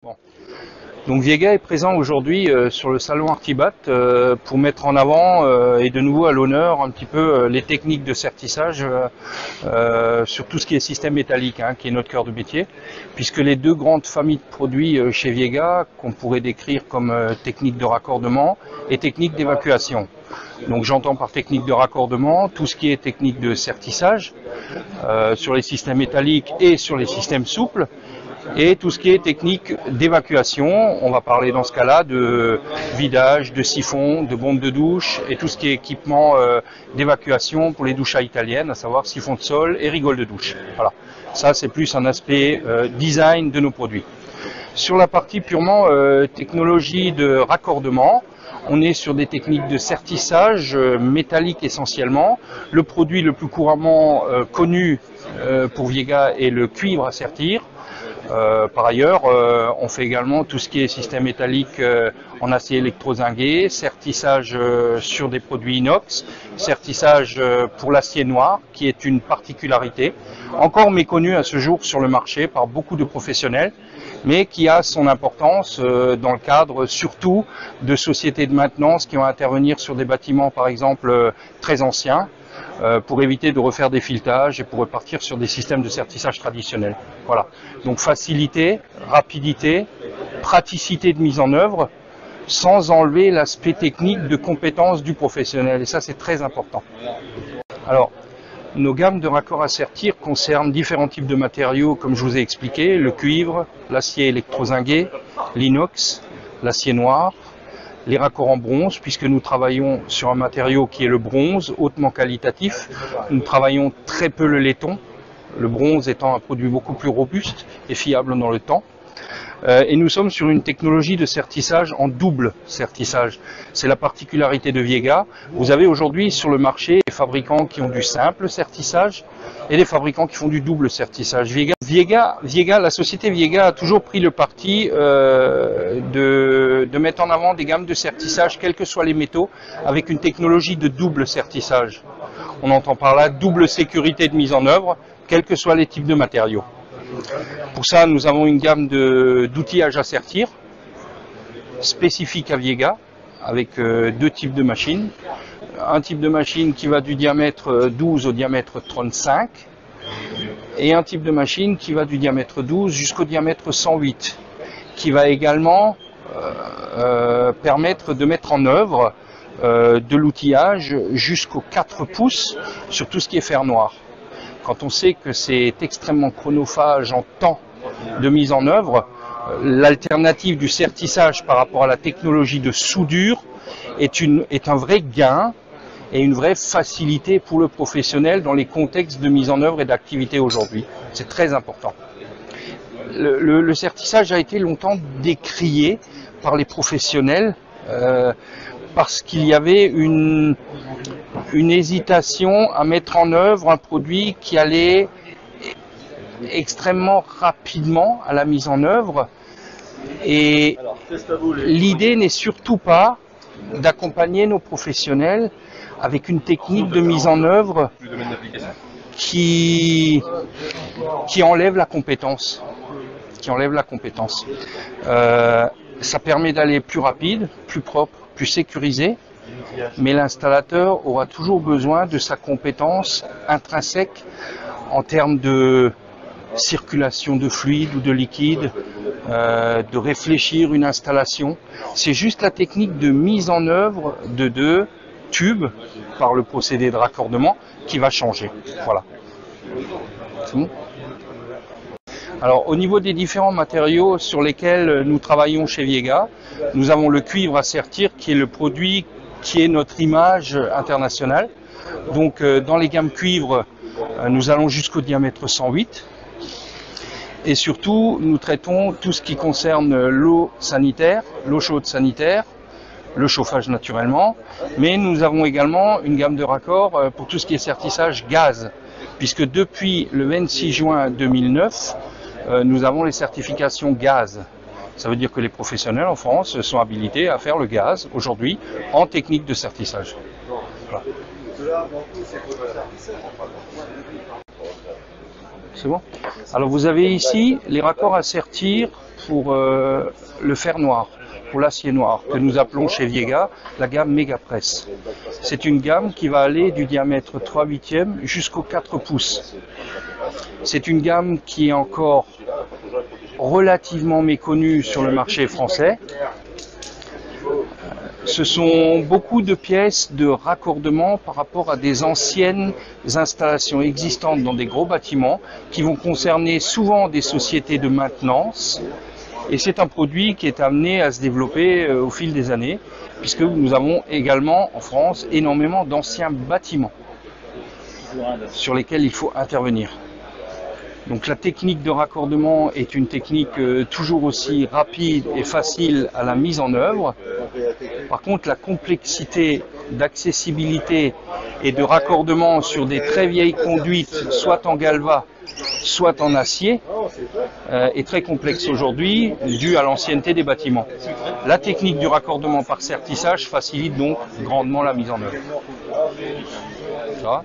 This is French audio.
Bon. Donc Viega est présent aujourd'hui sur le salon Artibat pour mettre en avant et de nouveau à l'honneur un petit peu les techniques de sertissage sur tout ce qui est système métallique, qui est notre cœur de métier, puisque les deux grandes familles de produits chez Viega qu'on pourrait décrire comme technique de raccordement et technique d'évacuation. Donc j'entends par technique de raccordement tout ce qui est technique de sertissage sur les systèmes métalliques et sur les systèmes souples, et tout ce qui est technique d'évacuation. On va parler dans ce cas-là de vidage, de siphon, de bombe de douche et tout ce qui est équipement d'évacuation pour les douches à italienne, à savoir siphon de sol et rigole de douche. Voilà, ça c'est plus un aspect design de nos produits. Sur la partie purement technologie de raccordement, on est sur des techniques de sertissage métallique essentiellement. Le produit le plus couramment connu pour Viega est le cuivre à sertir. Par ailleurs, on fait également tout ce qui est système métallique en acier électrozingué, sertissage sur des produits inox, sertissage pour l'acier noir, qui est une particularité, encore méconnue à ce jour sur le marché par beaucoup de professionnels, mais qui a son importance dans le cadre surtout de sociétés de maintenance qui vont intervenir sur des bâtiments par exemple très anciens, pour éviter de refaire des filetages et pour repartir sur des systèmes de sertissage traditionnels. Voilà. Donc facilité, rapidité, praticité de mise en œuvre, sans enlever l'aspect technique de compétence du professionnel. Et ça, c'est très important. Alors, nos gammes de raccords à sertir concernent différents types de matériaux, comme je vous ai expliqué, le cuivre, l'acier électrozingué, l'inox, l'acier noir, les raccords en bronze, puisque nous travaillons sur un matériau qui est le bronze, hautement qualitatif. Nous travaillons très peu le laiton, le bronze étant un produit beaucoup plus robuste et fiable dans le temps. Et nous sommes sur une technologie de sertissage en double sertissage. C'est la particularité de Viega. Vous avez aujourd'hui sur le marché des fabricants qui ont du simple sertissage et des fabricants qui font du double sertissage. La société Viega a toujours pris le parti de mettre en avant des gammes de sertissage, quels que soient les métaux, avec une technologie de double sertissage. On entend par là double sécurité de mise en œuvre, quels que soient les types de matériaux. Pour ça, nous avons une gamme d'outillage à sertir, spécifique à Viega, avec deux types de machines. Un type de machine qui va du diamètre 12 au diamètre 35, et un type de machine qui va du diamètre 12 jusqu'au diamètre 108, qui va également permettre de mettre en œuvre de l'outillage jusqu'aux 4 pouces sur tout ce qui est fer noir. Quand on sait que c'est extrêmement chronophage en temps de mise en œuvre, l'alternative du sertissage par rapport à la technologie de soudure est un vrai gain et une vraie facilité pour le professionnel dans les contextes de mise en œuvre et d'activité aujourd'hui. C'est très important. Le sertissage a été longtemps décrié par les professionnels parce qu'il y avait une hésitation à mettre en œuvre un produit qui allait extrêmement rapidement à la mise en œuvre. Et l'idée n'est surtout pas d'accompagner nos professionnels avec une technique de mise en œuvre qui enlève la compétence. Ça permet d'aller plus rapide, plus propre, plus sécurisé, mais l'installateur aura toujours besoin de sa compétence intrinsèque en termes de circulation de fluide ou de liquide, de réfléchir une installation. C'est juste la technique de mise en œuvre de deux tubes par le procédé de raccordement qui va changer. Voilà. C'est bon ? Alors, au niveau des différents matériaux sur lesquels nous travaillons chez Viega, nous avons le cuivre à sertir qui est le produit qui est notre image internationale. Donc, dans les gammes cuivre, nous allons jusqu'au diamètre 108. Et surtout, nous traitons tout ce qui concerne l'eau sanitaire, l'eau chaude sanitaire, le chauffage naturellement. Mais nous avons également une gamme de raccords pour tout ce qui est sertissage gaz. Puisque depuis le 26 juin 2009, nous avons les certifications gaz. Ça veut dire que les professionnels en France sont habilités à faire le gaz aujourd'hui en technique de sertissage. Voilà. C'est bon ? Alors vous avez ici les raccords à sertir pour le fer noir, pour l'acier noir, que nous appelons chez Viega la gamme Megapress. C'est une gamme qui va aller du diamètre 3/8 jusqu'aux 4 pouces. C'est une gamme qui est encore relativement méconnue sur le marché français. Ce sont beaucoup de pièces de raccordement par rapport à des anciennes installations existantes dans des gros bâtiments qui vont concerner souvent des sociétés de maintenance. Et c'est un produit qui est amené à se développer au fil des années, puisque nous avons également en France énormément d'anciens bâtiments sur lesquels il faut intervenir. Donc la technique de raccordement est une technique toujours aussi rapide et facile à la mise en œuvre. Par contre, la complexité d'accessibilité et de raccordement sur des très vieilles conduites, soit en galva, soit en acier, est très complexe aujourd'hui, dû à l'ancienneté des bâtiments. La technique du raccordement par sertissage facilite donc grandement la mise en œuvre. Ça va ?